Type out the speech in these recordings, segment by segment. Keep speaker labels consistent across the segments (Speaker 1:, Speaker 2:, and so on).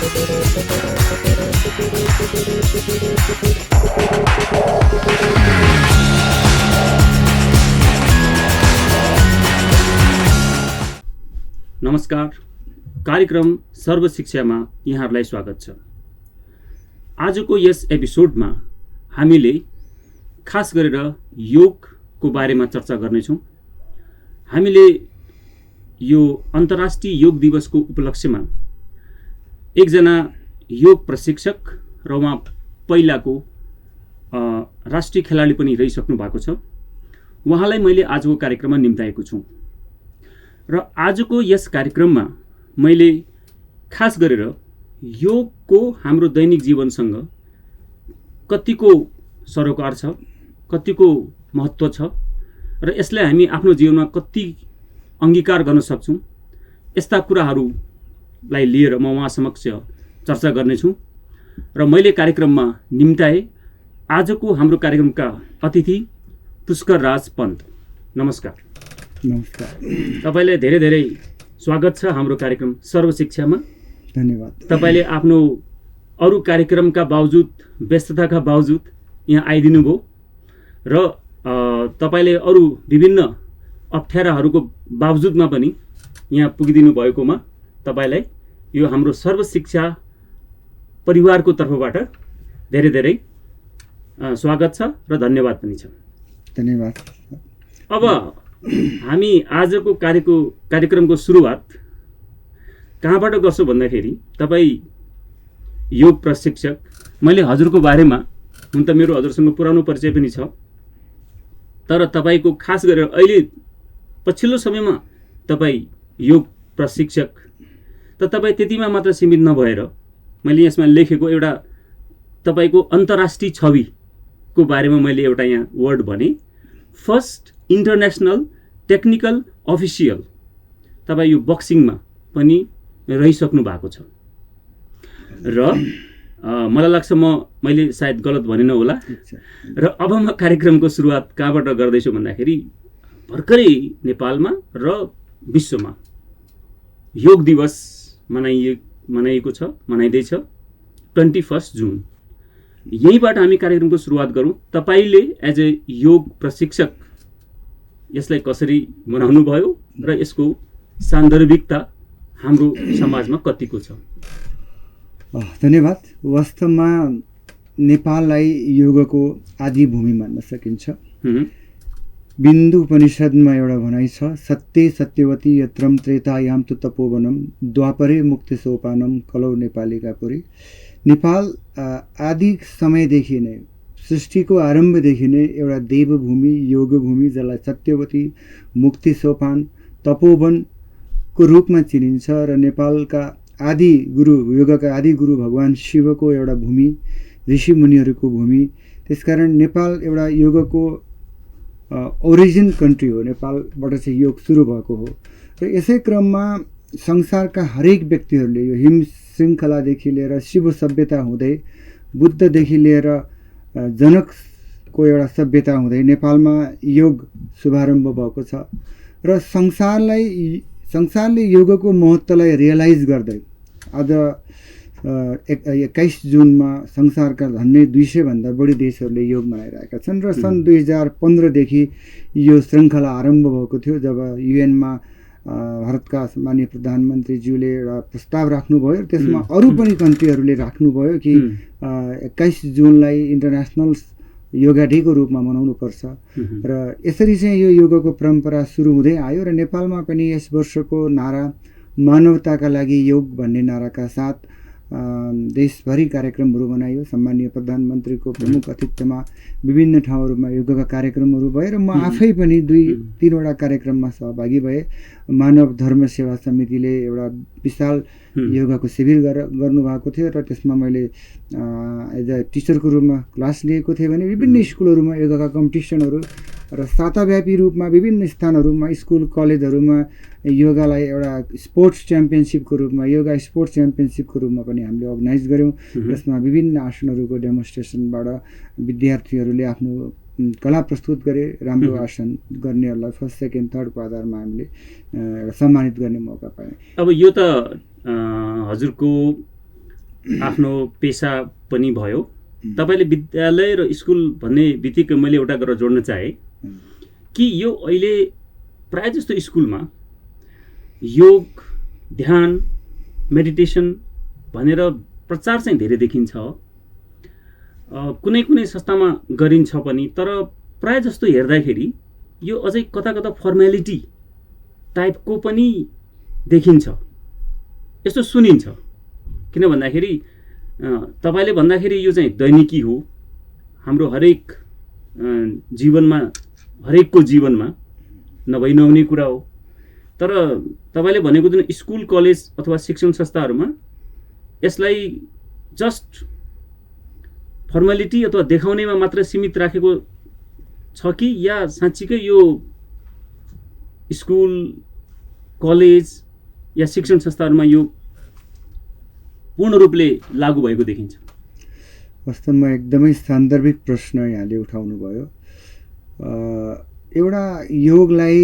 Speaker 1: नमस्कार, कार्यक्रम सर्वशिक्षामा यहाँहरूलाई स्वागत छ। आजको यस एपिसोडमा हामीले खास गरेर योगको बारेमा चर्चा गर्नेछौँ। हामीले यो अन्तर्राष्ट्रिय योग दिवसको उपलक्ष्यमा एकजना योग प्रशिक्षक र उहाँ पहिलाको राष्ट्रिय खेलाडी पनि रहिसक्नु भएको छ, उहाँलाई मैले आजको कार्यक्रममा निम्ताएको छु। र आजको यस कार्यक्रममा मैले खास गरेर योगको हाम्रो दैनिक जीवनसँग कतिको सरोकार छ, कतिको महत्त्व छ र यसलाई हामी आफ्नो जीवनमा कति अङ्गीकार गर्न सक्छौँ, यस्ता कुराहरूलाई लिएर म उहाँ समक्ष चर्चा गर्नेछु। र मैले कार्यक्रममा निम्ताए आजको हाम्रो कार्यक्रमका अतिथि पुष्कर राज पन्त। नमस्कार।
Speaker 2: नमस्कार।
Speaker 1: तपाईँलाई धेरै धेरै स्वागत छ हाम्रो कार्यक्रम सर्वशिक्षामा।
Speaker 2: धन्यवाद।
Speaker 1: तपाईँले आफ्नो अरू कार्यक्रमका बावजुद, व्यस्तताका बावजुद यहाँ आइदिनु भयो र तपाईँले अरू विभिन्न अप्ठ्याराहरूको बावजुदमा पनि यहाँ पुगिदिनु भएकोमा तपाईँलाई यो हाम्रो सर्वशिक्षा परिवारको तर्फबाट धेरै धेरै स्वागत छ र धन्यवाद पनि छ।
Speaker 2: धन्यवाद।
Speaker 1: अब हामी आजको कार्यक्रमको सुरुवात कहाँबाट गर्छौँ भन्दाखेरि, तपाईँ योग प्रशिक्षक, मैले हजुरको बारेमा, हुन त मेरो हजुरसँग पुरानो परिचय पनि छ, तर तपाईँको खास गरेर अहिले पछिल्लो समयमा तपाईँ योग प्रशिक्षक, त तपाईँ त्यतिमा मात्र सीमित नभएर मैले यसमा लेखेको एउटा तपाईँको अन्तर्राष्ट्रिय छविको बारेमा मैले एउटा यहाँ वर्ड भने, फर्स्ट इन्टरनेसनल टेक्निकल अफिसियल, तपाईँ यो बक्सिङमा पनि रहिसक्नु भएको छ। र मलाई लाग्छ मैले सायद गलत भनेन होला। र अब म कार्यक्रमको सुरुवात कहाँबाट गर्दैछु भन्दाखेरि, भर्खरै नेपालमा र विश्वमा योग दिवस मनाइँदैछ 21 जुन। यहीँबाट हामी कार्यक्रमको सुरुवात गरौँ। तपाईँले एज ए योग प्रशिक्षक यसलाई कसरी मनाउनु भयो र यसको सान्दर्भिकता हाम्रो समाजमा कतिको छ?
Speaker 2: धन्यवाद। वास्तवमा नेपाललाई योगको आदि भूमि मान्न सकिन्छ। बिन्दु उपनिषदमा एउटा भनाइ छ, सत्य सत्यवती यत्रम त्रेतायाम तु तपोवनम द्वापरे मुक्ति सोपानम कलौ नेपालीका पुरी। नेपाल आदि समयदेखि नै, सृष्टिको आरम्भदेखि नै एउटा देवभूमि, योगभूमि, जसलाई सत्यवती, मुक्ति सोपान, तपोवनको रूपमा चिनिन्छ र नेपालका आदि गुरु, योगका आदि गुरु भगवान शिवको एउटा भूमि, ऋषिमुनिहरूको भूमि। त्यसकारण नेपाल एउटा योगको ओरिजिन कन्ट्री हो। नेपालबाट चाहिँ योग सुरु भएको हो। र यसै क्रममा संसारका हरेक व्यक्तिहरूले यो हिम श्रृङ्खलादेखि लिएर शिव सभ्यता हुँदै, बुद्धदेखि लिएर जनकको एउटा सभ्यता हुँदै नेपालमा योग शुभारम्भ भएको छ। र संसारले योगको महत्त्वलाई रियलाइज गर्दै आज 21 जुनमा संसारका झन्डै 200 भन्दा बढी देशहरूले योग मनाइरहेका छन्। र सन् 2015देखि यो श्रृङ्खला आरम्भ भएको थियो, जब युएनमा भारतका माननीय प्रधानमन्त्रीज्यूले एउटा प्रस्ताव राख्नुभयो। त्यसमा अरू पनि कन्ट्रीहरूले राख्नुभयो कि 21 जुनलाई इन्टरनेसनल योगा डेको रूपमा मनाउनुपर्छ। र यसरी चाहिँ यो योगको परम्परा सुरु हुँदै आयो। र नेपालमा पनि यस वर्षको नारा मानवताका लागि योग भन्ने नाराका साथ देशभरि कार्यक्रमहरू मनाइयो। सम्माननीय प्रधानमन्त्रीको प्रमुख आतिथ्यमा विभिन्न ठाउँहरूमा योगका कार्यक्रमहरू भए र म आफै पनि 2-3वटा कार्यक्रममा सहभागी भए। मानव धर्म सेवा समितिले एउटा विशाल योगाको शिविर गर्नुभएको थियो र त्यसमा मैले एज अ टिचरको रूपमा क्लास लिएको थिएँ भने विभिन्न स्कुलहरूमा योगाका कम्पिटिसनहरू र साताव्यापी रूपमा विभिन्न स्थानहरूमा, स्कुल कलेजहरूमा योगालाई एउटा स्पोर्ट्स च्याम्पियनसिपको रूपमा, योगा स्पोर्ट्स च्याम्पियनसिपको रूपमा पनि हामीले अर्गनाइज गऱ्यौँ। जसमा विभिन्न आसनहरूको डेमोन्स्ट्रेसनबाट विद्यार्थीहरूले आफ्नो कला प्रस्तुत गरे। राम्रो आसन गर्नेहरूलाई फर्स्ट, सेकेन्ड, थर्डको आधारमा हामीले एउटा सम्मानित गर्ने मौका पायौँ।
Speaker 1: अब यो त हजुरको आफ्नो पेसा पनि भयो। तपाईँले विद्यालय र स्कुल भन्ने बित्तिकै मैले एउटा कुरा जोड्न चाहेँ कि यो अहिले प्राय जस्तो स्कुलमा योग, ध्यान, मेडिटेसन भनेर प्रचार चाहिँ धेरै देखिन्छ। कुनै कुनै संस्थामा गरिन्छ पनि, तर प्राय जस्तो हेर्दाखेरि यो अझै कता कता फर्मालिटी टाइपको पनि देखिन्छ, यस्तो सुनिन्छ। किन भन्दाखेरि तपाईँले भन्दाखेरि यो चाहिँ दैनिकी हो, हाम्रो हरेक जीवनमा, हरेकको जीवनमा नभई नहुने कुरा हो। तर तपाईँले भनेको जुन स्कुल, कलेज अथवा शिक्षण संस्थाहरूमा यसलाई जस्ट फर्मालिटी अथवा देखाउनेमा मात्र सीमित राखेको छ कि या साँच्चीकै यो स्कुल, कलेज या शिक्षण संस्थाहरूमा यो पूर्ण रूपले लागू भएको देखिन्छ?
Speaker 2: वास्तवमा एकदमै सान्दर्भिक प्रश्न यहाँले उठाउनु भयो। एउटा योगलाई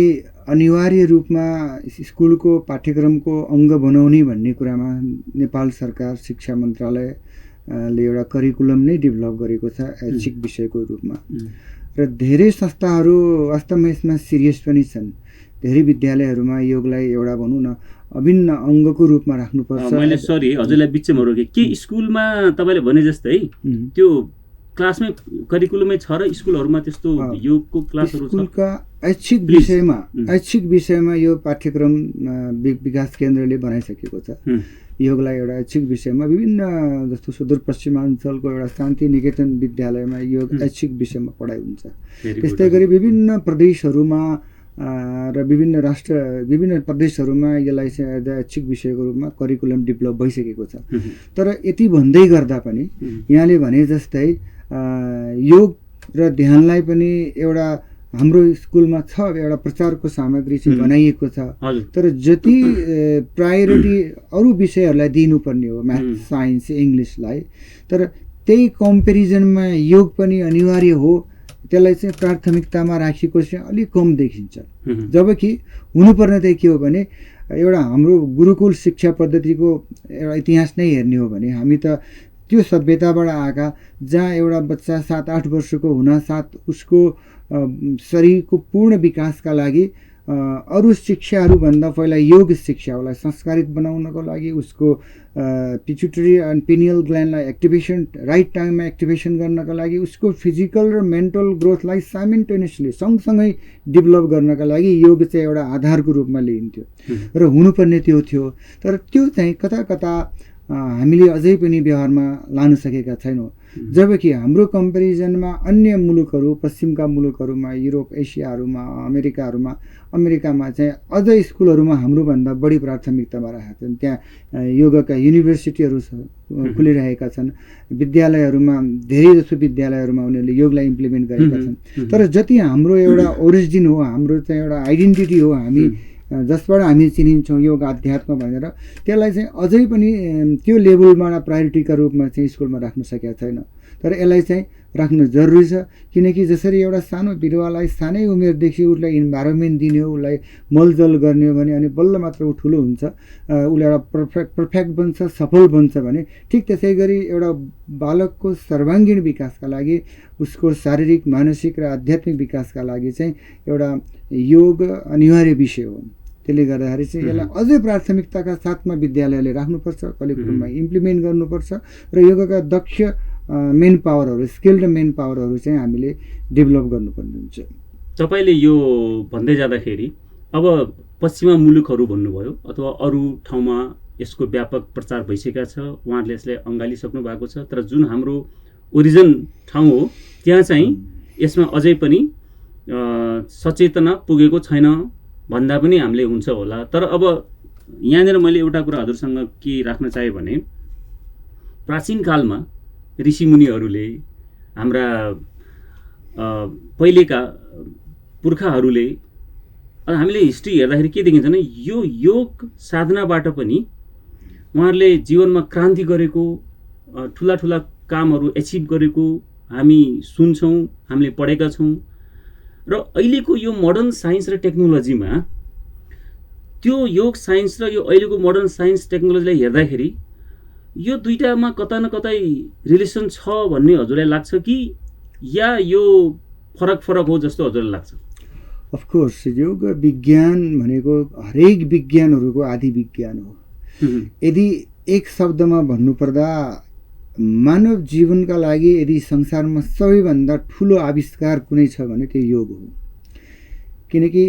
Speaker 2: अनिवार्य रूपमा स्कुलको पाठ्यक्रमको अङ्ग बनाउने भन्ने कुरामा नेपाल सरकार शिक्षा मन्त्रालयले एउटा करिकुलम नै डेभलप गरेको छ ऐच्छिक विषयको रूपमा। र धेरै संस्थाहरू वास्तवमा यसमा सिरियस पनि छन्। धेरै विद्यालयहरूमा योगलाई एउटा भनौँ न अभिन्न अङ्गको रूपमा राख्नुपर्छ।
Speaker 1: मैले सरी हजुरलाई बिचमा रोकेँ के स्कुलमा तपाईँले भने जस्तै त्यो क्लासमै करिकुलमै छ र स्कुलहरूमा त्यस्तो योगको क्लासहरू छ?
Speaker 2: स्कुलका ऐच्छिक विषयमा यो पाठ्यक्रम विकास केन्द्रले बनाइसकेको छ। योगलाई एउटा ऐच्छिक विषयमा विभिन्न जस्तो सुदूरपश्चिमाञ्चलको एउटा शान्ति निकेतन विद्यालयमा योग ऐच्छिक विषयमा पढाइ हुन्छ। त्यस्तै गरी विभिन्न प्रदेशहरूमा र विभिन्न प्रदेशहरूमा यसलाई चाहिँ एज ऐच्छिक विषयको रूपमा करिकुलम डेभलप भइसकेको छ। तर यति भन्दै गर्दा पनि यहाँले भने जस्तै योग र ध्यानलाई पनि एउटा हाम्रो स्कुलमा छ, एउटा प्रचारको सामग्री चाहिँ बनाइएको छ। तर जति प्रायोरिटी अरू विषयहरूलाई दिनुपर्ने हो, म्याथ, साइन्स, इङ्ग्लिसलाई, तर त्यही कम्पेरिजनमा योग पनि अनिवार्य हो, त्यसलाई चाहिँ प्राथमिकतामा राखेको चाहिँ अलिक कम देखिन्छ। जबकि हुनुपर्ने चाहिँ के हो भने एउटा हाम्रो गुरुकुल शिक्षा पद्धतिको एउटा इतिहास नै हेर्ने हो भने हामी त त्यो सभ्यताबाट आएका जहाँ एउटा बच्चा 7-8 वर्षको हुनासाथ उसको शरीरको पूर्ण विकासका लागि अरू शिक्षाहरूभन्दा पहिला योग शिक्षा, उसलाई संस्कारित बनाउनको लागि उसको पिट्युटरी एन्ड पिनियल ग्ल्यान्डलाई एक्टिभेसन राइट टाइममा एक्टिभेसन गर्नका लागि उसको फिजिकल र मेन्टल ग्रोथलाई साइमल्टेनियसली सँगसँगै डेभलप गर्नका लागि योग चाहिँ एउटा आधारको रूपमा लिइन्थ्यो र हुनुपर्ने त्यो थियो। तर त्यो चाहिँ कता कता हामीले अझै पनि व्यवहारमा लान सकेका छैनौँ। जबकि हाम्रो कम्पेरिजनमा अन्य मुलुकहरू, पश्चिमका मुलुकहरूमा, युरोप, एसियाहरूमा, अमेरिकामा चाहिँ अझ स्कुलहरूमा हाम्रोभन्दा बढी प्राथमिकतामा राखेका छन्। त्यहाँ योगका युनिभर्सिटीहरू खुलिरहेका छन्। विद्यालयहरूमा धेरै जसो विद्यालयहरूमा उनीहरूले योगलाई इम्प्लिमेन्ट गरेका छन्। तर जति हाम्रो एउटा ओरिजिन हो, हाम्रो चाहिँ एउटा आइडेन्टिटी हो, हामी जसबाट हामी चिनिन्छौँ योग आध्यात्म भनेर, त्यसलाई चाहिँ अझै पनि त्यो लेभलमा प्रायोरिटीका रूपमा चाहिँ स्कुलमा राख्न सकेका छैन। तर यसलाई चाहिँ राख्नु जरुरी छ, किनकि जसरी एउटा सानो बिरुवालाई सानै उमेरदेखि उसलाई इन्भाइरोमेन्ट दिने हो, उसलाई मलजल गर्ने हो भने अनि बल्ल मात्र ऊ ठुलो हुन्छ, उसले एउटा पर्फेक्ट बन्छ, सफल बन्छ भने, ठिक त्यसै गरी एउटा बालकको सर्वाङ्गीण विकासका लागि, उसको शारीरिक, मानसिक र आध्यात्मिक विकासका लागि चाहिँ एउटा योग अनिवार्य विषय हो। त्यसले गर्दाखेरि चाहिँ यसलाई अझै प्राथमिकताका साथमा विद्यालयले राख्नुपर्छ, करिकुलममा इम्प्लिमेन्ट गर्नुपर्छ र योगका दक्ष मेन पावरहरू, स्किल्ड मेन पावरहरू चाहिँ हामीले डेभलप गर्नुपर्ने हुन्छ।
Speaker 1: तपाईँले यो भन्दै जाँदाखेरि अब पश्चिमा मुलुकहरू भन्नुभयो अथवा अरू ठाउँमा यसको व्यापक प्रचार भइसकेका छ, उहाँहरूले यसलाई अँगालिसक्नु भएको छ। तर जुन हाम्रो ओरिजिन ठाउँ हो त्यहाँ चाहिँ यसमा अझै पनि सचेतना पुगेको छैन भन्दा पनि हामीले हुन्छ होला। तर अब यहाँनिर मैले एउटा कुरा हजुरसँग के राख्न चाहेँ भने प्राचीन कालमा ऋषिमुनिहरूले, हाम्रा पहिलेका पुर्खाहरूले, हामीले हिस्ट्री हेर्दाखेरि के देखिन्छ भने यो योग साधनाबाट पनि उहाँहरूले जीवनमा क्रान्ति गरेको, ठुला ठुला कामहरू एचिभ गरेको हामी सुन्छौँ, हामीले पढेका छौँ। र अहिलेको यो मोडर्न साइन्स र टेक्नोलोजीमा त्यो योग साइन्स र यो अहिलेको मोडर्न साइन्स टेक्नोलोजीलाई हेर्दाखेरि यो दुईटामा कता न कतै रिलेसन छ भन्ने हजुरलाई लाग्छ कि या यो फरक फरक हो जस्तो हजुरलाई लाग्छ?
Speaker 2: अफकोर्स योग विज्ञान भनेको हरेक विज्ञानहरूको आदि विज्ञान हो। यदि एक शब्दमा भन्नुपर्दा मानव जीवनका लागि यदि संसारमा सबैभन्दा ठुलो आविष्कार कुनै छ भने त्यो योग हो। किनकि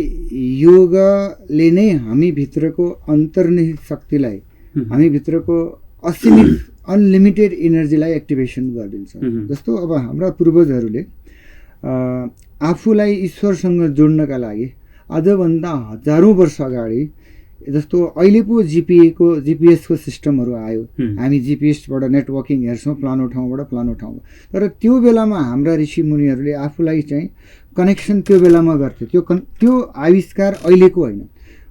Speaker 2: योगले नै हामीभित्रको अन्तर्निहित शक्तिलाई, हामीभित्रको असीमित अनलिमिटेड एनर्जीलाई एक्टिभेसन गरिदिन्छ। जस्तो अब हाम्रा पूर्वजहरूले आफूलाई ईश्वरसँग जोड्नका लागि आजभन्दा हजारौँ वर्ष अगाडि, जस्तो अहिले पो जिपिएसको सिस्टमहरू आयो, हामी जिपिएसबाट नेटवर्किङ हेर्छौँ प्लानो ठाउँबाट प्लानो ठाउँमा। तर त्यो बेलामा हाम्रा ऋषि मुनिहरूले आफूलाई चाहिँ कनेक्सन त्यो बेलामा गर्थे। त्यो आविष्कार अहिलेको होइन,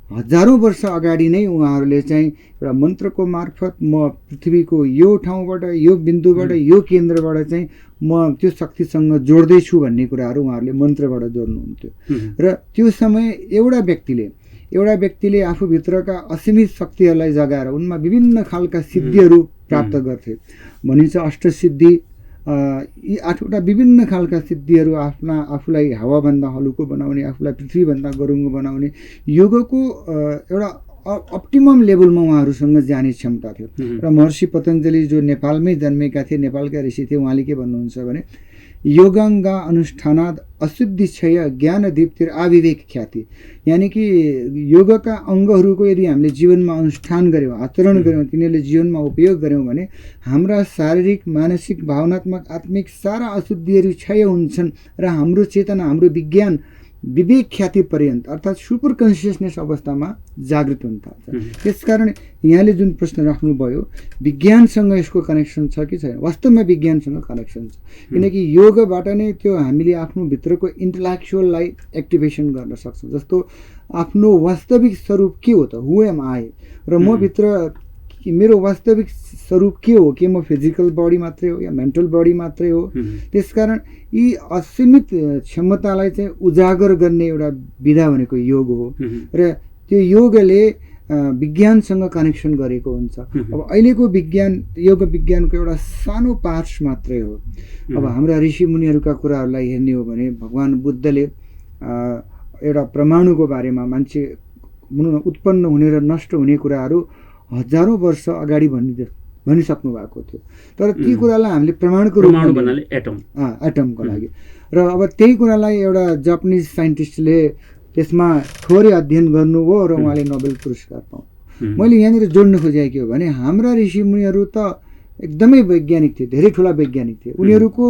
Speaker 2: हजारौँ वर्ष अगाडि नै उहाँहरूले चाहिँ एउटा मन्त्रको मार्फत म पृथ्वीको यो ठाउँबाट, यो बिन्दुबाट, यो केन्द्रबाट चाहिँ म त्यो शक्तिसँग जोड्दैछु भन्ने कुराहरू उहाँहरूले मन्त्रबाट जोड्नुहुन्थ्यो। र त्यो समय एउटा व्यक्तिले आफूभित्रका असीमित शक्तिहरूलाई जगाएर उनमा विभिन्न खालका सिद्धिहरू प्राप्त गर्थे। भनिन्छ अष्टसिद्धि, यी 8वटा विभिन्न खालका सिद्धिहरू आफूलाई हावाभन्दा हलुको बनाउने, आफूलाई पृथ्वीभन्दा गरुङ्गो बनाउने योगको एउटा अप्टिमम लेभलमा उहाँहरूसँग जाने क्षमता थियो। र महर्षि पतञ्जली जो नेपालमै जन्मेका थिए, नेपालका ऋषि थिए, उहाँले के भन्नुहुन्छ भने योगाङ्गा अनुष्ठानाद अशुद्धि क्षय ज्ञान दीप्तिर आविवेक ख्याति। यानि कि योगका अङ्गहरूको यदि हामीले जीवनमा अनुष्ठान गऱ्यौँ, आचरण गऱ्यौँ, तिनीहरूले जीवनमा उपयोग गऱ्यौँ भने हाम्रा शारीरिक, मानसिक, भावनात्मक, आत्मिक सारा अशुद्धिहरू क्षय हुन्छन् र हाम्रो चेतना, हाम्रो विज्ञान विवेक ख्याति पर्यन्त अर्थात् सुपर कन्सियसनेस अवस्थामा जागृत हुन थाल्छ। त्यसकारण यहाँले जुन प्रश्न राख्नुभयो विज्ञानसँग यसको कनेक्सन छ कि छैन, वास्तवमा विज्ञानसँग कनेक्सन छ। किनकि योगबाट नै त्यो हामीले आफ्नो भित्रको इन्टेलेक्चुअललाई एक्टिभेसन गर्न सक्छौँ। जस्तो आफ्नो वास्तविक स्वरूप के हो त, हु एम आई, र म भित्र मेरो वास्तविक स्वरूप के हो, के म फिजिकल बडी मात्रै हो या मेन्टल बडी मात्रै हो। त्यसकारण यी असीमित क्षमतालाई चाहिँ उजागर गर्ने एउटा विधा भनेको योग हो र त्यो योगले विज्ञानसँग कनेक्सन गरेको हुन्छ। अब अहिलेको विज्ञान योग विज्ञानको एउटा सानो पार्ट्स मात्रै हो। अब हाम्रा ऋषि मुनिहरूका कुराहरूलाई हेर्ने हो भने भगवान बुद्धले एउटा परमाणुको बारेमा, मान्छे उत्पन्न हुने र नष्ट हुने कुराहरू हजारौँ वर्ष अगाडि भनिसक्नु भएको थियो। तर ती कुरालाई हामीले प्रमाणको रूपमा एटमको लागि, र अब त्यही कुरालाई एउटा जापानिज साइन्टिस्टले त्यसमा थोरै अध्ययन गर्नुभयो र उहाँले नोबेल पुरस्कार पाउनु। मैले यहाँनिर जोड्न खोजेको के हो भने हाम्रा ऋषि मुनिहरू त एकदमै वैज्ञानिक थिए, धेरै ठुला वैज्ञानिक थिए। उनीहरूको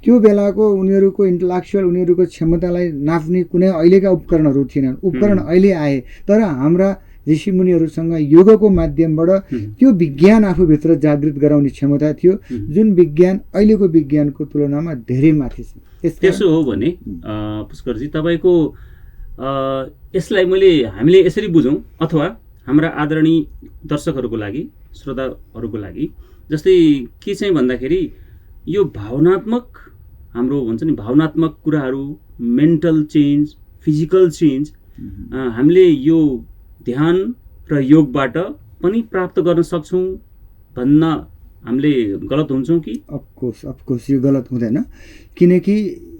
Speaker 2: त्यो बेलाको उनीहरूको इन्टेलेक्चुअल, उनीहरूको क्षमतालाई नाप्ने कुनै अहिलेका उपकरणहरू थिएनन्। उपकरण अहिले आए, तर हाम्रा ऋषि मुनिहरूसँग योगको माध्यमबाट त्यो विज्ञान आफूभित्र जागृत गराउने क्षमता थियो, जुन विज्ञान अहिलेको विज्ञानको तुलनामा धेरै माथि छ।
Speaker 1: त्यसो हो भने पुष्करजी, तपाईँको यसलाई हामीले यसरी बुझौँ अथवा हाम्रा आदरणीय दर्शकहरूको लागि, श्रोताहरूको लागि, जस्तै के चाहिँ भन्दाखेरि यो भावनात्मक, हाम्रो भन्छ नि भावनात्मक कुराहरू, मेन्टल चेन्ज, फिजिकल चेन्ज हामीले यो ध्यान र योगबाट पनि प्राप्त गर्न सक्छौँ भन्न हामीले गलत हुन्छौँ कि? अफकोर्स यो गलत हुँदैन। किनकि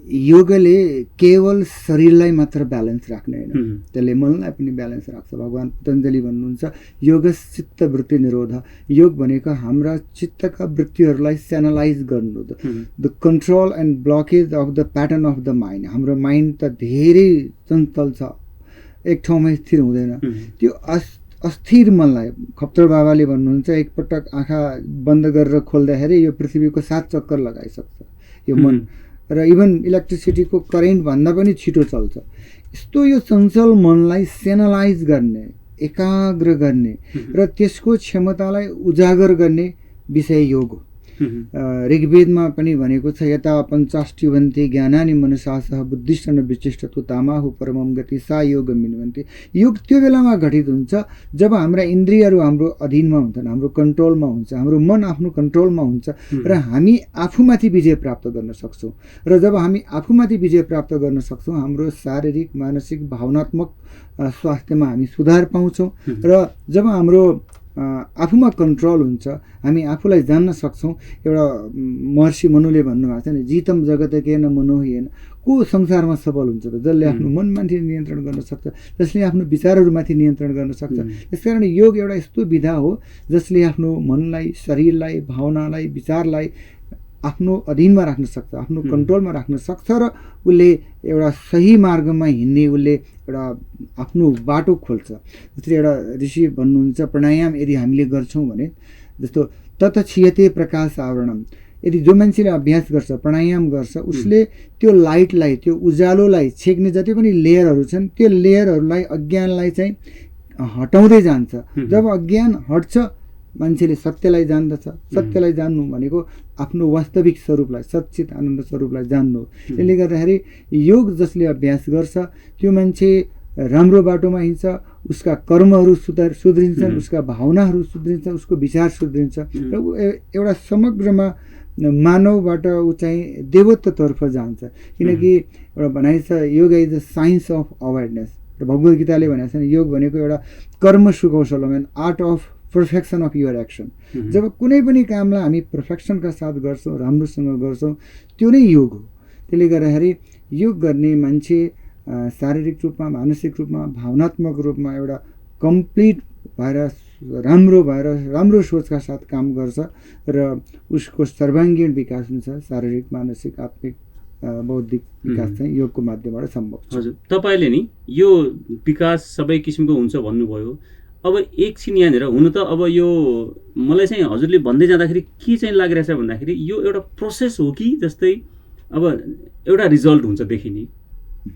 Speaker 1: योगले केवल शरीरलाई मात्र ब्यालेन्स राख्ने होइन, त्यसले मनलाई पनि ब्यालेन्स राख्छ। भगवान पतञ्जली भन्नुहुन्छ योग चित्त वृत्ति निरोध। योग भनेको हाम्रा चित्तका वृत्तिहरूलाई च्यानलाइज गर्नु, the control and blockage of the pattern of the mind. हाम्रो माइन्ड त धेरै चञ्चल छ, एक ठाउँमा स्थिर हुँदैन। त्यो अस्थिर मनलाई खप्तर बाबाले भन्नुहुन्छ एकपटक आँखा बन्द गरेर खोल्दाखेरि यो पृथ्वीको 7 चक्कर लगाइसक्छ यो मन, र इभन इलेक्ट्रिसिटीको करेन्ट भन्दा पनि छिटो चल्छ। यस्तो यो चञ्चल मनलाई सेनलाइज गर्ने, एकाग्र गर्ने र त्यसको क्षमतालाई उजागर गर्ने विषय योग हो। ऋग्वेदमा पनि भनेको छ यता पञ्चाष्टिवन्ति ज्ञानानि मनसासह बुद्धिष्ट न विशिष्टतो तामाहु परमं गति सा योग मिन्वन्ति। योग त्यो बेलामा घटित हुन्छ जब हाम्रा इन्द्रियहरू हाम्रो अधीनमा हुन्छन्, हाम्रो कन्ट्रोलमा हुन्छ, हाम्रो मन आफ्नो कन्ट्रोलमा हुन्छ र हामी आफूमाथि विजय प्राप्त गर्न सक्छौँ। र जब हामी आफूमाथि विजय प्राप्त गर्न सक्छौँ, हाम्रो शारीरिक, मानसिक, भावनात्मक स्वास्थ्यमा हामी सुधार पाउँछौँ। र जब हाम्रो
Speaker 2: आफूमा कन्ट्रोल हुन्छ, हामी आफूलाई जान्न सक्छौँ। एउटा महर्षि मनुले भन्नुभएको छ नि, जितम जगतकेन मनोहेन, को संसारमा सफल हुन्छ त? जसले आफ्नो मनमाथि नियन्त्रण गर्न सक्छ, जसले आफ्नो विचारहरूमाथि नियन्त्रण गर्न सक्छ। त्यसकारण योग एउटा यस्तो विधा हो जसले आफ्नो मनलाई, शरीरलाई, भावनालाई, विचारलाई आफ्नो अधीनमा राख्न सक्छ, आफ्नो कन्ट्रोलमा राख्न सक्छ र उसले एउटा सही मार्गमा हिँड्ने उसले एउटा आफ्नो बाटो खोल्छ। जस्तै एउटा ऋषि भन्नुहुन्छ, प्राणायाम यदि हामीले गर्छौँ भने, जस्तो ततक्षीयते प्रकाश आवरणम, यदि जो मान्छेले अभ्यास गर्छ, प्राणायाम गर्छ, उसले त्यो लाइटलाई, त्यो उज्यालोलाई छेक्ने जति पनि लेयरहरू छन्, त्यो लेयरहरूलाई, अज्ञानलाई चाहिँ हटाउँदै जान्छ। जब अज्ञान हट्छ, मान्छेले सत्यलाई जान्दछ। सत्यलाई जान्नु भनेको आफ्नो वास्तविक स्वरूपलाई, सच्चित आनन्द स्वरूपलाई जान्नु। त्यसले गर्दाखेरि योग जसले अभ्यास गर्छ त्यो मान्छे राम्रो बाटोमा हिँड्छ, उसका कर्महरू सुध्रिन्छन्, उसका भावनाहरू सुध्रिन्छ, उसको विचार सुध्रिन्छ र ऊ एउटा समग्रमा मानवबाट ऊ चाहिँ देवत्वतर्फ जान्छ। किनकि एउटा भनाइ छ, योग is the science of awareness. र भगवद् गीताले भनेको छ नि, योग भनेको एउटा कर्म सुकौशल, art of perfection of your action. जब कुनै पनि कामलाई हामी पर्फेक्सनका साथ गर्छौँ, राम्रोसँग गर्छौँ, त्यो नै योग हो। त्यसले गर्दाखेरि योग गर्ने मान्छे शारीरिक रूपमा, मानसिक रूपमा, भावनात्मक रूपमा एउटा कम्प्लिट भएर, राम्रो सोचका साथ काम गर्छ र उसको सर्वाङ्गीण विकास हुन्छ। शारीरिक, मानसिक, आत्मिक, बौद्धिक विकास चाहिँ योगको माध्यमबाट सम्भव छ।
Speaker 1: हजुर, तपाईँले नि यो विकास सबै किसिमको हुन्छ भन्नुभयो। अब एकछिन यहाँनिर, हुनु त अब यो मलाई चाहिँ हजुरले भन्दै जाँदाखेरि के चाहिँ लागिरहेछ भन्दाखेरि, यो एउटा प्रोसेस हो कि जस्तै अब एउटा रिजल्ट हुन्छ देखिने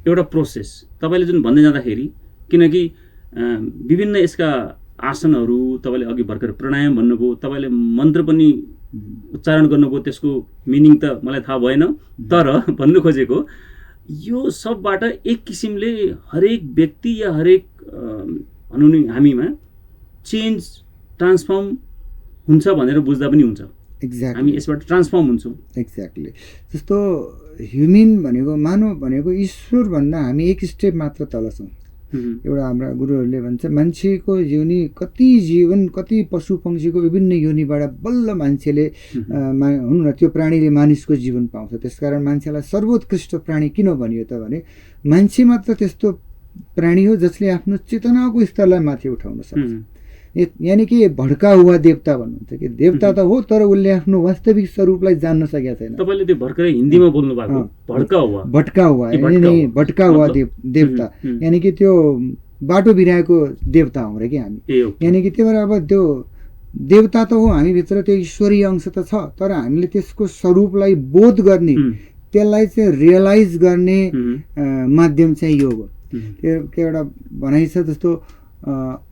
Speaker 1: एउटा प्रोसेस तपाईँले जुन भन्दै जाँदाखेरि, किनकि विभिन्न यसका आसनहरू, तपाईँले अघि भर्खर प्राणायाम भन्नुभयो, तपाईँले मन्त्र पनि उच्चारण गर्नुभयो, त्यसको मिनिङ त मलाई थाहा भएन, तर भन्नु खोजेको यो सबबाट एक किसिमले हरेक व्यक्ति या हरेक भनौँ नि हामीमा चेन्ज, ट्रान्सफर्म हुन्छ भनेर बुझ्दा पनि हुन्छ।
Speaker 2: एक्ज्याक्टली,
Speaker 1: हामी यसबाट ट्रान्सफर्म हुन्छौँ।
Speaker 2: एक्ज्याक्टली। जस्तो ह्युमन भनेको, मानव भनेको ईश्वरभन्दा हामी एक स्टेप मात्र तल छौँ। एउटा हाम्रा गुरुहरूले भन्छ, मान्छेको योनि कति पशु पक्षीको विभिन्न योनिबाट बल्ल मान्छेले हुनु न, त्यो प्राणीले मानिसको जीवन पाउँछ। त्यसकारण मान्छेलाई सर्वोत्कृष्ट प्राणी किन भनियो त भने, मान्छे मात्र त्यस्तो प्राणी हो जसले आफ्नो चेतनाको स्तरलाई माथि उठाउन सक्छ। यानि कि भड्का हुआ देवता भन्नुहुन्छ कि देवता त हो, तर उसले आफ्नो वास्तविक स्वरूपलाई जान्न सकेका छैन।
Speaker 1: तपाईँले त्यो भर्खरै हिन्दीमा बोल्नु भएको भड्का हुआ
Speaker 2: देवता, यानि कि त्यो बाटो बिराएको देवता हो र कि हामी। यानि कि त्यही भएर अब त्यो देवता त हो, हामीभित्र त्यो ईश्वरीय अंश त छ, तर हामीले त्यसको स्वरूपलाई बोध गर्ने, त्यसलाई चाहिँ रियलाइज गर्ने माध्यम चाहिँ योग हो। त्यो एउटा भनाइ छ, जस्तो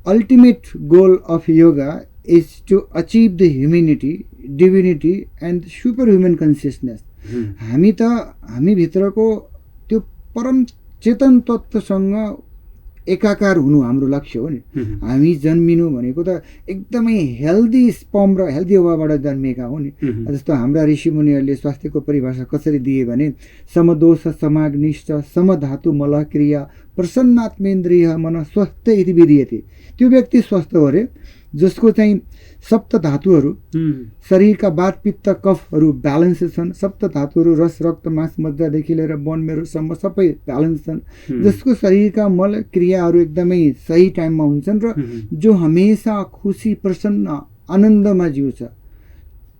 Speaker 2: ultimate goal of yoga is to achieve the humanity, divinity and superhuman consciousness. हामी भित्रको त्यो परम चेतन तत्त्वसँग एकाकार हुनु हाम्रो लक्ष्य हो नि। हामी जन्मिनु भनेको त एकदमै हेल्दी स्पर्म र हेल्दी ओभाबाट जन्मेका हो नि। जस्तो हाम्रा ऋषिमुनिहरूले स्वास्थ्यको परिभाषा कसरी दिए भने, समदोष समाग्निष्ठ समधातु मल क्रिया प्रसन्नात्मेन्द्रिय मन स्वस्थ इति विधीयते। त्यो व्यक्ति स्वस्थ हो रे जसको चाहिँ सप्त धातुहरू, शरीरका वात पित्त कफहरू ब्यालेन्स छन्। सप्त धातुहरू रस रक्त मांस मज्जादेखि लिएर बोन मेरुसम्म सबै ब्यालेन्स छन्। जसको शरीरका मल क्रियाहरू एकदमै सही टाइममा हुन्छन् र जो हमेसा खुसी प्रसन्न आनन्दमा जिउँछ,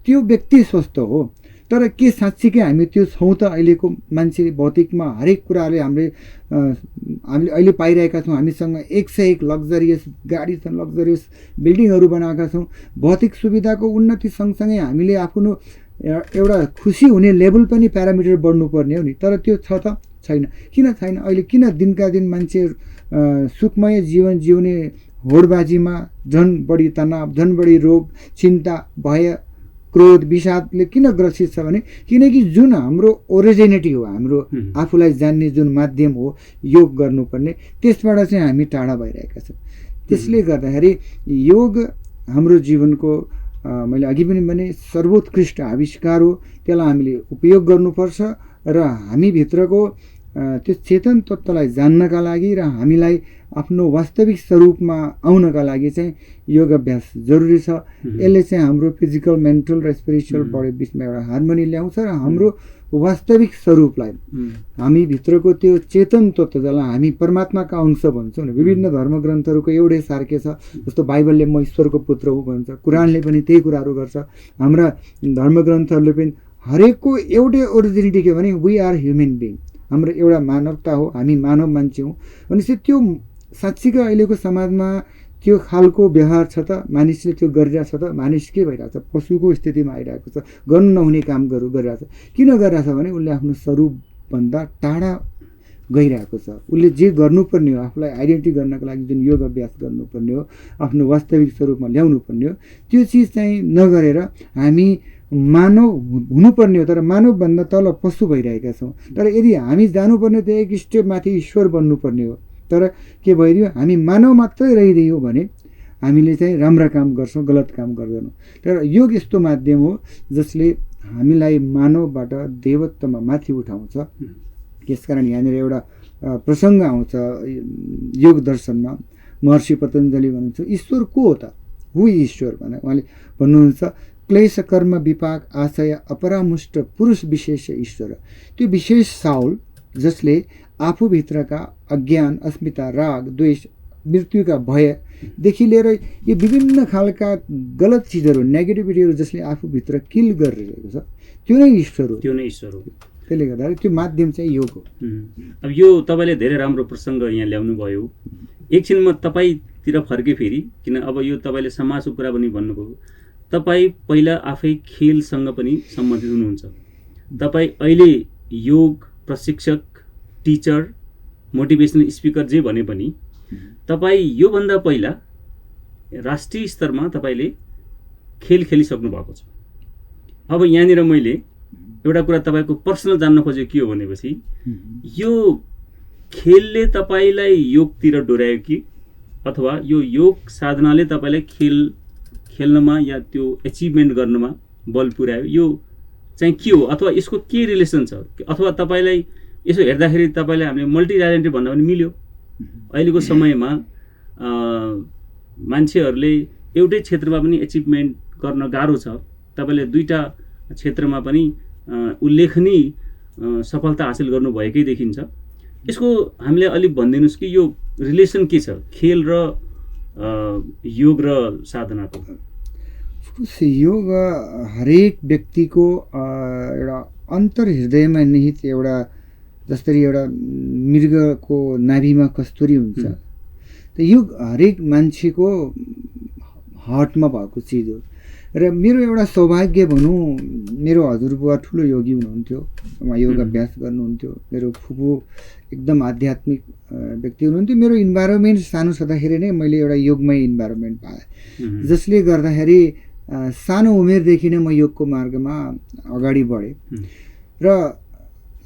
Speaker 2: त्यो व्यक्ति स्वस्थ हो। तर के साँच्चीकै हामी त्यो छौँ त? अहिलेको मान्छे भौतिकमा हरेक कुराले हामीले अहिले पाइरहेका छौँ। हामीसँग 101 लग्जरियस गाडी छन्, लग्जरियस बिल्डिङहरू बनाएका छौँ। भौतिक सुविधाको उन्नति सँगसँगै हामीले आफ्नो एउटा खुसी हुने लेभल पनि प्यारामिटर बढ्नुपर्ने हो नि। तर त्यो छ त? छैन। किन छैन? अहिले किन दिनका दिन मान्छे सुखमय जीवन जिउने होडबाजीमा झन् बढी तनाव, झन् बढी रोग, चिन्ता, भय, क्रोध, विषादले किन ग्रसित छ भने, किनकि जुन हाम्रो ओरिजिनिटी हो, हाम्रो आफूलाई जान्ने जुन माध्यम हो योग गर्नुपर्ने, त्यसबाट चाहिँ हामी टाढा भइरहेका छौँ। त्यसले गर्दाखेरि योग हाम्रो जीवनको मैले अघि पनि भने सर्वोत्कृष्ट आविष्कार हो। त्यसलाई हामीले उपयोग गर्नुपर्छ र हामी भित्रको त्यो चेतन तत्त्वलाई जान्नका लागि र हामीलाई आफ्नो वास्तविक स्वरूपमा आउनका लागि चाहिँ योग अभ्यास जरुरी छ। यसले चाहिँ हाम्रो फिजिकल, मेन्टल र स्पिरिचुअल बडी बिचमा एउटा हार्मोनी ल्याउँछ र हाम्रो वास्तविक स्वरूपलाई हामी भित्रको त्यो चेतन तत्त्व जसलाई हामी परमात्माका अंश भन्छौँ नि, विभिन्न धर्मग्रन्थहरूको एउटै सार के छ, जस्तो बाइबलले म ईश्वरको पुत्र हुँ भन्छ, कुरानले पनि त्यही कुराहरू गर्छ, हाम्रा धर्मग्रन्थहरूले पनि हरेकको एउटै ओरिजिनिटी के भने वी आर ह्युमन बिङ, हाम्रो एउटा मानवता हो, हामी मानव मान्छे हौँ भनेपछि त्यो साँच्चीकै अहिलेको समाजमा त्यो खालको व्यवहार छ त, मानिसले त्यो गरिरहेछ त, मानिस के भइरहेछ, पशुको स्थितिमा आइरहेको छ, गर्नु नहुने काम गरिरहेछ। किन गरिरहेछ भने उसले आफ्नो स्वरूपभन्दा टाढा गइरहेको छ। उसले जे गर्नुपर्ने हो, आफूलाई आइडेन्टिटी गर्नको लागि जुन योग अभ्यास गर्नुपर्ने हो, आफ्नो वास्तविक स्वरूपमा ल्याउनु पर्ने हो, त्यो चिज चाहिँ नगरेर हामी मानव हुनुपर्ने हो, तर मानवभन्दा तल पशु भइरहेका छौँ। तर यदि हामी जानुपर्ने त एक स्टेप माथि ईश्वर बन्नुपर्ने हो, तर के भइदियो, हामी मानव मात्रै रहिदियो भने हामीले चाहिँ राम्रा काम गर्छौँ, गलत काम गर्दैनौँ। तर योग यस्तो माध्यम हो जसले हामीलाई मानवबाट देवत्वमा माथि उठाउँछ। यसकारण यहाँनिर एउटा प्रसङ्ग आउँछ योग दर्शनमा, महर्षि पतञ्जलि भन्नुहुन्छ ईश्वर को हो त, हु ईश्वर भने उहाँले भन्नुहुन्छ क्लेश कर्म विपाक आशय अपरामुष्ट पुरुष विशेष ईश्वर। त्यो विशेष साउल जसले आफूभित्रका अज्ञान, अस्मिता, राग, द्वेष, मृत्युका भयदेखि लिएर यो विभिन्न खालका गलत चिजहरू, नेगेटिभिटीहरू जसले आफूभित्र किल गरिरहेको छ, त्यो नै ईश्वर हो,
Speaker 1: त्यो नै ईश्वर हो।
Speaker 2: त्यसले गर्दा त्यो माध्यम चाहिँ योग हो।
Speaker 1: अब यो तपाईँले धेरै राम्रो प्रसङ्ग यहाँ ल्याउनु भयो। एकछिन म तपाईँतिर फर्केँ फेरि, किन अब यो तपाईँले समाजको कुरा पनि भन्नुभयो। तपाईँ पहिला आफै खेलसँग पनि सम्बन्धित हुनुहुन्छ। तपाईँ अहिले योग प्रशिक्षक, टिचर, मोटिभेसनल स्पिकर जे भने पनि तपाईँ योभन्दा पहिला राष्ट्रिय स्तरमा तपाईँले खेल खेलिसक्नु भएको छ। अब यहाँनिर मैले एउटा कुरा तपाईँको पर्सनल जान्न खोजेको के हो भनेपछि यो खेलले तपाईँलाई योगतिर डोर्यायो कि अथवा यो योग साधनाले तपाईँलाई खेल्नमा या त्यो एचिभमेन्ट गर्नमा बल पुर्यायो, यो चाहिँ के हो अथवा यसको के रिलेसन छ? अथवा तपाईँलाई यसो हेर्दाखेरि तपाईँलाई हामीले मल्टी ट्यालेन्टेड भन्दा पनि मिल्यो। अहिलेको समयमा मान्छेहरूले एउटै क्षेत्रमा पनि एचिभमेन्ट गर्न गाह्रो छ। तपाईँले दुईवटा क्षेत्रमा पनि उल्लेखनीय सफलता हासिल गर्नुभएकै देखिन्छ। यसको हामीले अलिक भनिदिनुहोस् कि यो रिलेसन के छ खेल र योग र साधनाको?
Speaker 2: योग हरेक व्यक्तिको एउटा अन्तर्हृदयमा निहित एउटा, जसरी एउटा मृगको नाभिमा कस्तुरी हुन्छ, त योग हरेक मान्छेको हार्टमा भएको चिज हो। र मेरो एउटा सौभाग्य भनौँ, मेरो हजुरबुवा ठुलो योगी हुनुहुन्थ्यो, उहाँ योग अभ्यास गर्नुहुन्थ्यो। मेरो फुपू एकदम आध्यात्मिक व्यक्ति हुनुहुन्थ्यो। मेरो इन्भाइरोमेन्ट सानो छँदाखेरि नै मैले एउटा योगमय इन्भाइरोमेन्ट पाएँ, जसले गर्दाखेरि सानो उमेरदेखि नै म योगको मार्गमा अगाडि बढेँ। र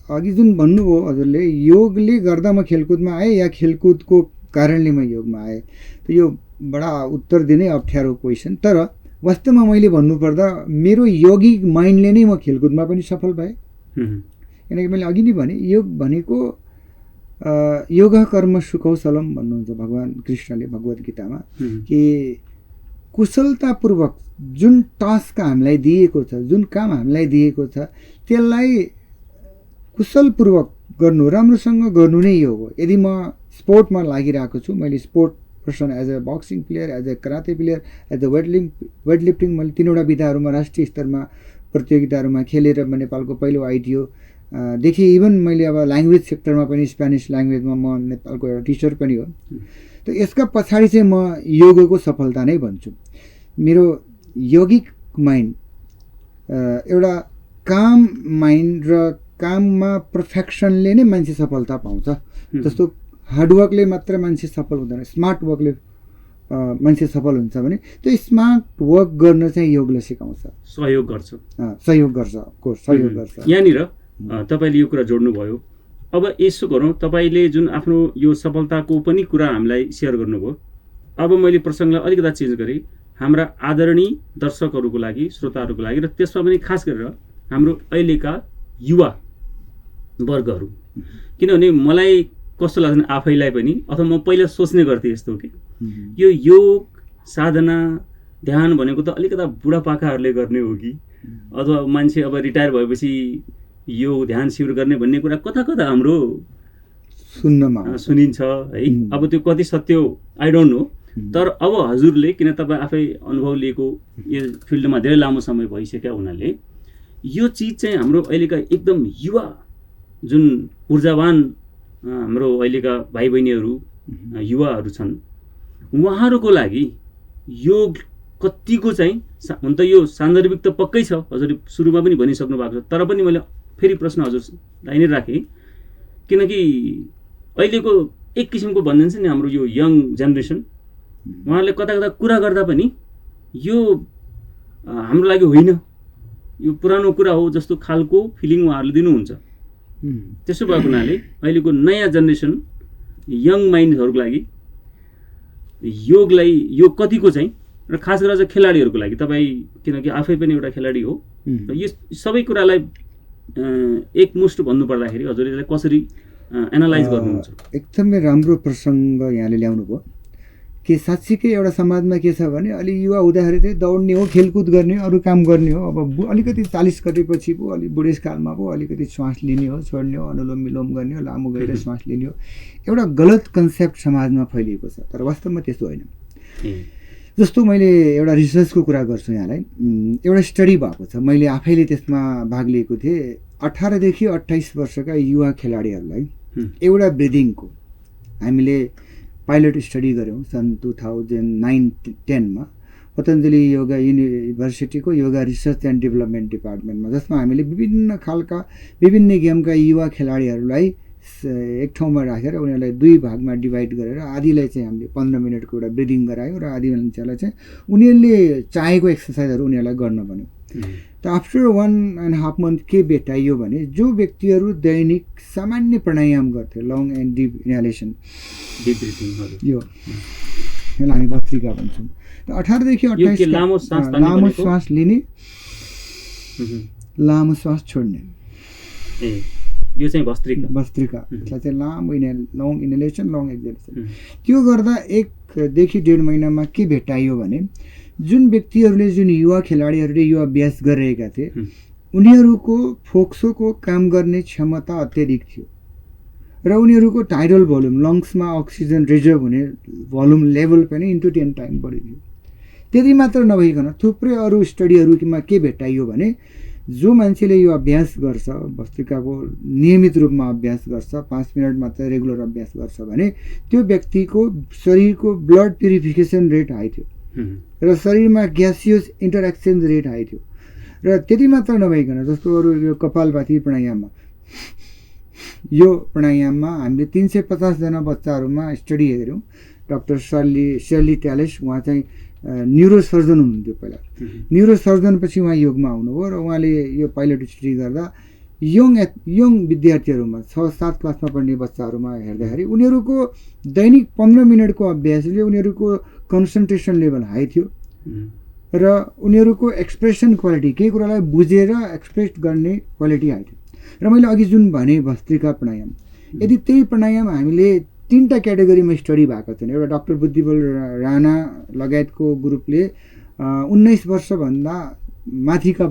Speaker 2: अघि जुन भन्नुभयो हजुरले, योगले गर्दा म खेलकुदमा आएँ या खेलकुदको कारणले म योगमा आएँ, त यो बडा उत्तर दिनै अप्ठ्यारो क्वेसन। तर वास्तवमा मैले भन्नुपर्दा मेरो योगिक माइन्डले नै म खेलकुदमा पनि सफल भएँ। किनकि मैले अघि नै भने योग भनेको योग कर्म सुकौशलम भन्नुहुन्छ भगवान् कृष्णले भगवत गीतामा, कि कुशलतापूर्वक जुन टास्क हामीलाई दिएको छ, जुन काम हामीलाई दिएको छ, त्यसलाई कुशलपूर्वक गर्नु, राम्रोसँग गर्नु नै योग हो। यदि म स्पोर्टमा लागिरहेको छु, मैले sport person as a boxing player, as a karate player, as a weight lifting, मैले 3वटा विधाहरूमा राष्ट्रिय स्तरमा प्रतियोगिताहरूमा खेलेर म नेपालको पहिलो आइटिओ देखि इभन मैले अब ल्याङ्ग्वेज सेक्टरमा पनि स्पेनिस ल्याङ्ग्वेजमा म नेपालको एउटा टिचर पनि हो। त यसका पछाडि चाहिँ म योगको सफलता नै भन्छु। मेरो योगिक माइन्ड एउटा काम माइन्ड र काममा पर्फेक्सनले नै मान्छे सफलता पाउँछ। जस्तो हार्डवर्कले मात्र मान्छे सफल हुँदैन, स्मार्ट वर्कले मान्छे सफल हुन्छ भने त्यो स्मार्ट वर्क गर्न चाहिँ योगले सिकाउँछ,
Speaker 1: सहयोग गर्छ,
Speaker 2: सहयोग गर्छ, अफकोर्स सहयोग गर्छ।
Speaker 1: यहाँनिर तपाईँले यो कुरा जोड्नुभयो। अब यसो गरौँ, तपाईँले जुन आफ्नो यो सफलताको पनि कुरा हामीलाई सेयर गर्नुभयो। अब मैले प्रसङ्गलाई अलिकता चेन्ज गरेँ हाम्रा आदरणीय दर्शकहरूको लागि, श्रोताहरूको लागि, र त्यसमा पनि खास गरेर हाम्रो अहिलेका युवा वर्गहरू। किनभने मलाई कस्तो लाग्छ भने आफैलाई पनि, अथवा म पहिला सोच्ने गर्थेँ यस्तो कि यो योग साधना ध्यान भनेको त अलिकता बुढापाकाहरूले गर्ने हो कि, अथवा मान्छे अब रिटायर भएपछि यो ध्यान शिविर गर्ने भन्ने कुरा कता कता हाम्रो सुनिन्छ है। अब त्यो कति सत्य हो आई डोन्ट नो, तर अब हजुरले, किन तपाईँ आफै अनुभव लिएको, यो फिल्डमा धेरै लामो समय भइसक्यो हुनाले, यो चिज चाहिँ हाम्रो अहिलेका एकदम युवा जुन ऊर्जावान हाम्रो अहिलेका भाइ बहिनीहरू युवाहरू छन्, उहाँहरूको लागि योग कतिको चाहिँ हुन त यो सान्दर्भिक त पक्कै छ, हजुरले सुरुमा पनि भनिसक्नु भएको छ, तर पनि मैले फेरि प्रश्न हजुरलाई नै राखेँ, किनकि अहिलेको एक किसिमको भनिन्छ नि हाम्रो यो यङ जेनेरेसन, उहाँहरूले कता कता कुरा गर्दा पनि यो हाम्रो लागि होइन, यो पुरानो कुरा हो जस्तो खालको फिलिङ उहाँहरूले दिनुहुन्छ। त्यसो भएको हुनाले अहिलेको नयाँ जेनेरेसन यङ माइन्डहरूको लागि योगलाई यो कतिको चाहिँ, र खास गरेर चाहिँ खेलाडीहरूको लागि, तपाईँ किनकि आफै पनि एउटा खेलाडी हो, र यो सबै कुरालाई एकमुष्ट भन्नुपर्दाखेरि हजुरले यसलाई कसरी एनालाइज गर्नुहुन्छ?
Speaker 2: एकदमै राम्रो प्रसङ्ग यहाँले ल्याउनु भयो कि साँच्चीकै एउटा समाजमा के छ भने अलि युवा हुँदाखेरि चाहिँ दौड्ने हो, खेलकुद गर्ने, अरू काम गर्ने हो। अब अलिकति 40 कटेपछि पो, अलिक बुढेसकालमा पो अलिकति श्वास लिने हो, छोड्ने हो, अनुलोम विलोम गर्ने हो, लामो गएर श्वास लिने हो। एउटा गलत कन्सेप्ट समाजमा फैलिएको छ, तर वास्तवमा त्यस्तो होइन। जस्तो मैले एउटा रिसर्चको कुरा गर्छु यहाँलाई, एउटा स्टडी भएको छ, मैले आफैले त्यसमा भाग लिएको थिएँ। 18 देखि 28 वर्षका युवा खेलाडीहरूलाई एउटा ब्रिदिङको हामीले पाइलट स्टडी गऱ्यौँ सन् 2009-10 मा पतञ्जलि योगा युनिभर्सिटीको योगा रिसर्च एन्ड डेभलपमेन्ट डिपार्टमेन्टमा, जसमा हामीले विभिन्न गेमका युवा खेलाडीहरूलाई एक ठाउँमा राखेर उनीहरूलाई 2 भागमा डिभाइड गरेर आधीलाई चाहिँ हामीले 15 मिनटको एउटा ब्रिदिङ गरायौँ र आधी मान्छेलाई चाहिँ उनीहरूले चाहेको एक्सर्साइजहरू उनीहरूलाई गर्न भन्यो। त आफ्टर 1.5 month के भेटाइयो भने जो व्यक्तिहरू दैनिक सामान्य प्राणायाम गर्थे, लङ एन्ड डिप इनहेलेसन, यसलाई हामी भस्त्रिका भन्छौँ। त 18 देखि 28 लामो श्वास लिने, लामो श्वास छोड्ने,
Speaker 1: यो चाहिँ भस्त्रिका,
Speaker 2: यसलाई चाहिँ लङ इनहेलेसन, लङ एक्सहेलेसन। त्यो गर्दा 1 देखि 1.5 महिनामा के भेटाइयो भने जुन व्यक्तिहरूले, जुन युवा खेलाडीहरूले यो अभ्यास गरिरहेका थिए, उनीहरूको फोक्सोको काम गर्ने क्षमता अत्यधिक थियो र उनीहरूको टाइडल भोल्युम, लङ्समा अक्सिजन रिजर्भ हुने भोल्युम लेभल पनि इन्टु 10 टाइम बढी थियो। त्यति मात्र नभइकन थुप्रै अरू स्टडीहरूमा के भेटाइयो भने जो मान्छेले यो अभ्यास गर्छ, भस्त्रिकाको नियमित रूपमा अभ्यास गर्छ, 5 मिनट मात्र रेगुलर अभ्यास गर्छ भने त्यो व्यक्तिको शरीरको ब्लड प्युरिफिकेसन रेट हाई थियो र शरीरमा ग्यासियस इन्टरेक्सन रेट हाई थियो। र त्यति मात्र नभइकन जस्तो अरू यो कपालभाती प्राणायाममा, यो प्राणायाममा हामीले 350 जना बच्चाहरूमा स्टडी हेऱ्यौँ। डाक्टर सर्ली ट्यालेस, उहाँ चाहिँ न्युरोसर्जन हुनुहुन्थ्यो पहिला, न्युरोसर्जन पछि उहाँ योगमा आउनुभयो र उहाँले यो पाइलट स्टडी गर्दा यङ विद्यार्थीहरूमा 6-7 क्लासमा पढ्ने बच्चाहरूमा हेर्दाखेरि उनीहरूको दैनिक 15 मिनटको अभ्यासले उनीहरूको कन्सन्ट्रेसन लेभल हाई थियो र उनीहरूको एक्सप्रेसन क्वालिटी, केही कुरालाई बुझेर एक्सप्रेस गर्ने क्वालिटी हाई थियो। र मैले अघि जुन भने भस्त्रिका प्राणायाम, यदि त्यही प्राणायाम हामीले 3टा क्याटेगोरीमा स्टडी भएको छन्। एउटा डाक्टर बुद्धिबल राणा लगायतको ग्रुपले 19 वर्षभन्दा माथिका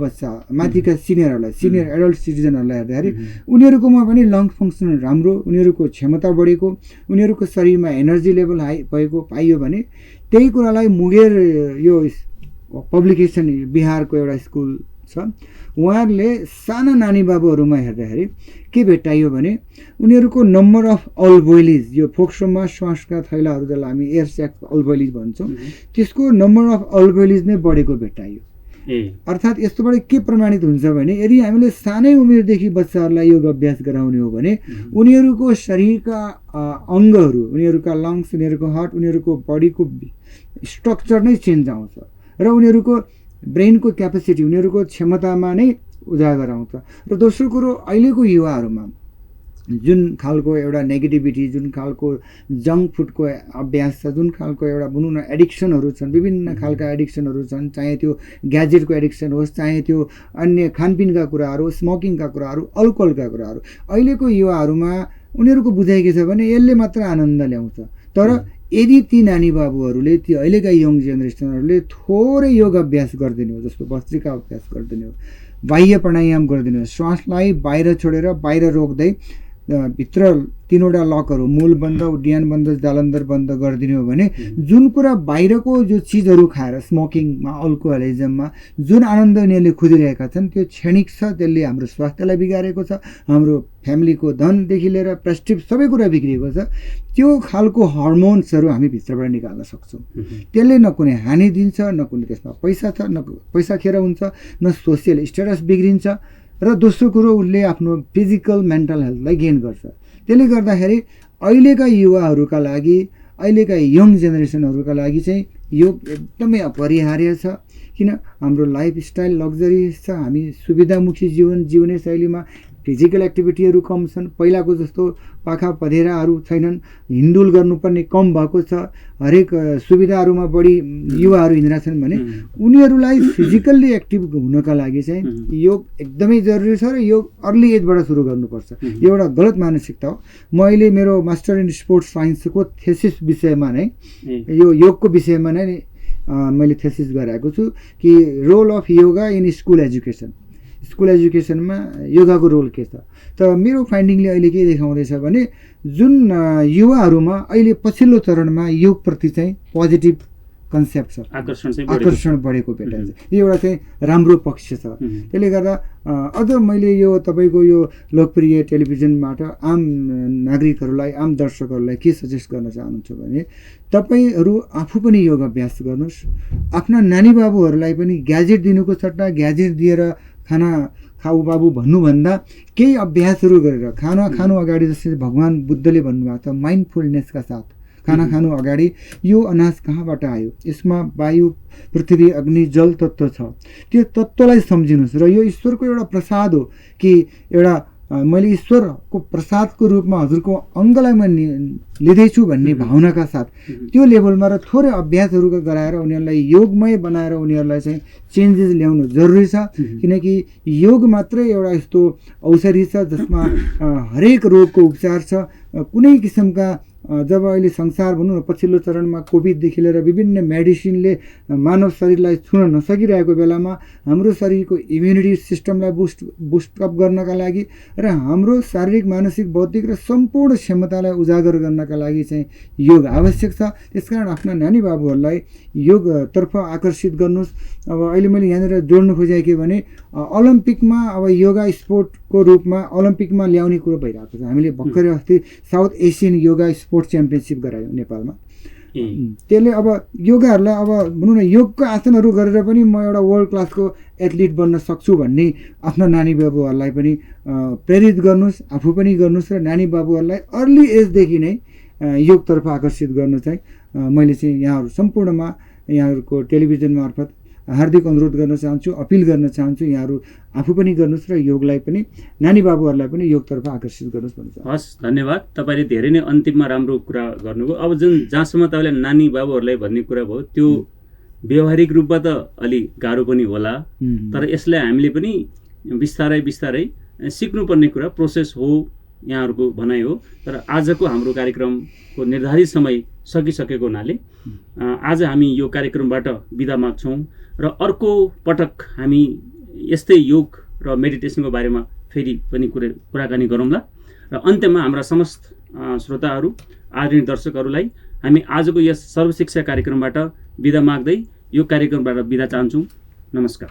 Speaker 2: सिनियरहरूलाई, सिनियर एडल्ट सिटिजनहरूलाई हेर्दाखेरि उनीहरूकोमा पनि लङ फङ्सन राम्रो, उनीहरूको क्षमता बढेको, उनीहरूको शरीरमा एनर्जी लेभल हाई भएको पाइयो भने त्यही कुरालाई मुगेर यो पब्लिकेसन बिहारको एउटा स्कुल छ, उहाँहरूले साना नानी बाबुहरूमा हेर्दाखेरि के भेटाइयो भने उनीहरूको नम्बर अफ अल्भोइलिज, यो फोक्सोमा श्वासका थैलाहरू जसलाई हामी एयर स्याक अल्भोइलिज भन्छौँ, त्यसको नम्बर अफ अल्भोइलिज नै बढेको भेटाइयो। अर्थात् यस्तोबाट के प्रमाणित हुन्छ भने यदि हामीले सानै उमेरदेखि बच्चाहरूलाई योग अभ्यास गराउने हो भने उनीहरूको शरीरका अङ्गहरू, उनीहरूका लङ्स, उनीहरूको हार्ट, उनीहरूको बडीको स्ट्रक्चर नै चेन्ज आउँछ र उनीहरूको ब्रेनको क्यापेसिटी, उनीहरूको क्षमतामा नै उजागर आउँछ। र दोस्रो कुरो, अहिलेको युवाहरूमा जुन खालको एउटा नेगेटिभिटी, जुन खालको जङ्क फुडको अभ्यास छ, जुन खालको एउटा भनौँ न एडिक्सनहरू छन्, विभिन्न खालका एडिक्सनहरू छन्, चाहे त्यो ग्याजेटको एडिक्सन होस्, चाहे त्यो अन्य खानपिनका कुराहरू, स्मोकिङका कुराहरू, अल्कोहलका कुराहरू, अहिलेको युवाहरूमा उनीहरूको बुझाइ के छ भने यसले मात्र आनन्द ल्याउँछ। तर यदि ती नानी बाबुहरूले, ती अहिलेका यङ जेनेरेसनहरूले थोरै योग अभ्यास गरिदिनु हो, जस्तो भस्त्रिका अभ्यास गरिदिनु हो, बाह्य प्राणायाम गरिदिनु हो, श्वासलाई बाहिर छोडेर बाहिर रोक्दै भित्र 3वटा लकहरू मूल बन्द, उड्डयन बन्द, जालन्धर बन्द गरिदिनु हो भने जुन कुरा बाहिरको जो चिजहरू खाएर स्मोकिङमा, अल्कोहलिजममा जुन आनन्द उनीहरूले खोजिरहेका छन् त्यो क्षणिक छ, त्यसले हाम्रो स्वास्थ्यलाई बिगारेको छ, हाम्रो फ्यामिलीको धनदेखि लिएर प्रेस्टिज सबै कुरा बिग्रिएको छ। त्यो खालको हर्मोन्सहरू हामी भित्रबाट निकाल्न सक्छौँ। त्यसले न कुनै हानि दिन्छ, न कुनै त्यसमा पैसा छ, न पैसा खेर हुन्छ, न सोसियल स्टेटस बिग्रिन्छ, र दोस्रो कुरो उसले आफ्नो फिजिकल मेन्टल हेल्थलाई गेन गर्छ। त्यसले गर्दाखेरि अहिलेका युवाहरूका लागि, अहिलेका यङ जेनेरेसनहरूका लागि चाहिँ योग एकदमै अपरिहार्य छ। किन हाम्रो लाइफस्टाइल लग्जरियस छ, हामी सुविधामुखी जीवन जिउने शैलीमा फिजिकल एक्टिभिटीहरू कम छन्, पहिलाको जस्तो पाखा पधेराहरू छैनन्, हिँडुल गर्नुपर्ने कम भएको छ, हरेक सुविधाहरूमा बढी युवाहरू हिँडेका छन् भने उनीहरूलाई फिजिकल्ली एक्टिभ हुनका लागि चाहिँ योग एकदमै जरुरी छ र योग अर्ली एजबाट सुरु गर्नुपर्छ। यो एउटा गलत मानसिकता हो। म अहिले मेरो मास्टर इन स्पोर्ट्स साइन्सको थेसिस विषयमा नै, यो योगको विषयमा नै मैले थेसिस गरेको छु कि role of yoga in school education, school एजुकेसनमा योगाको रोल के छ। त मेरो फाइन्डिङले अहिले के देखाउँदैछ भने जुन युवाहरूमा अहिले पछिल्लो चरणमा योगप्रति चाहिँ पोजिटिभ कन्सेप्ट छ, आकर्षण बढेको भेटाइन्छ। यो एउटा चाहिँ राम्रो पक्ष छ। त्यसले गर्दा अझ मैले यो तपाईँको यो लोकप्रिय टेलिभिजनबाट आम नागरिकहरूलाई, आम दर्शकहरूलाई के सजेस्ट गर्न चाहन्छु भने तपाईँहरू आफू पनि योग अभ्यास गर्नुहोस्। आफ्ना नानी बाबुहरूलाई पनि ग्याजेट दिनुको सट्टा ग्याजेट दिएर खाना खाऊ बाबु भन्नुभन्दा केही अभ्यासहरू गरेर खाना खानु अगाडि, जस्तै भगवान् बुद्धले भन्नुभएको छ माइन्डफुलनेसका साथ खाना खानु अगाडि यो अनाज कहाँबाट आयो, यसमा वायु, पृथ्वी, अग्नि, जल तत्त्व छ, त्यो तत्त्वलाई सम्झिनुहोस्। र यो ईश्वरको एउटा प्रसाद हो कि एउटा मैले ईश्वरको प्रसादको रूपमा हजुरको अङ्गलाई म लिँदैछु भन्ने भावनाका साथ त्यो लेभलमा र थोरै अभ्यासहरू गराएर उनीहरूलाई योगमय बनाएर उनीहरूलाई चाहिँ चेन्जेस ल्याउनु जरुरी छ। किनकि योग मात्रै एउटा यस्तो औषधि छ जसमा हरेक रोगको उपचार छ। कुनै किसिमका जब अहिले संसार भनौँ न पछिल्लो चरणमा कोभिडदेखि लिएर विभिन्न मेडिसिनले मानव शरीरलाई छुन नसकिरहेको बेलामा हाम्रो शरीरको इम्युनिटी सिस्टमलाई बुस्टअप गर्नका लागि र हाम्रो शारीरिक, मानसिक, बौद्धिक र सम्पूर्ण क्षमतालाई उजागर गर्नका लागि चाहिँ योग आवश्यक छ। त्यसकारण आफ्ना नानी बाबुहरूलाई योगतर्फ आकर्षित गर्नुहोस्। अब अहिले मैले यहाँनिर जोड्न खोजेँ के भने ओलम्पिकमा अब योगा स्पोर्टको रूपमा ओलम्पिकमा ल्याउने कुरो भइरहेको छ। हामीले भर्खरै अस्ति South Asian yoga sports championship गरायौँ नेपालमा। त्यसले अब योगाहरूलाई अब भनौँ न योगको आसनहरू गरेर पनि म एउटा वर्ल्ड क्लासको एथलिट बन्न सक्छु भन्ने आफ्ना नानी बाबुहरूलाई पनि प्रेरित गर्नुहोस्, आफू पनि गर्नुहोस् र नानी बाबुहरूलाई अर्ली एजदेखि नै योगतर्फ आकर्षित गर्नु चाहिँ मैले चाहिँ यहाँहरू सम्पूर्णमा यहाँहरूको टेलिभिजन मार्फत हार्दिक अनुरोध गर्न चाहन्छु, अपिल गर्न चाहन्छु। यहाँहरू आफू पनि गर्नुहोस् र योगलाई पनि, नानी बाबुहरूलाई पनि योगतर्फ आकर्षित गर्नुहोस् भन्न चाहन्छु।
Speaker 1: हस्, धन्यवाद। तपाईँले धेरै नै अन्तिममा राम्रो कुरा गर्नुभयो। अब जुन जहाँसम्म तपाईँले नानी बाबुहरूलाई भन्ने कुरा भयो त्यो व्यवहारिक रूपमा त अलि गाह्रो पनि होला, तर यसलाई हामीले पनि बिस्तारै बिस्तारै सिक्नुपर्ने कुरा प्रोसेस हो, यहाँहरूको भनाइ हो। तर आजको हाम्रो कार्यक्रमको निर्धारित समय सकिसकेको हुनाले आज हामी यो कार्यक्रमबाट बिदा माग्छौँ र अर्को पटक हामी यस्तै योग र मेडिटेसनको बारेमा फेरि पनि कुराकानी गरौँला। र अन्त्यमा हाम्रा समस्त श्रोताहरू, आदरणीय दर्शकहरूलाई हामी आजको यस सर्वशिक्षा कार्यक्रमबाट बिदा माग्दै यो कार्यक्रमबाट बिदा चाहन्छौँ। नमस्कार।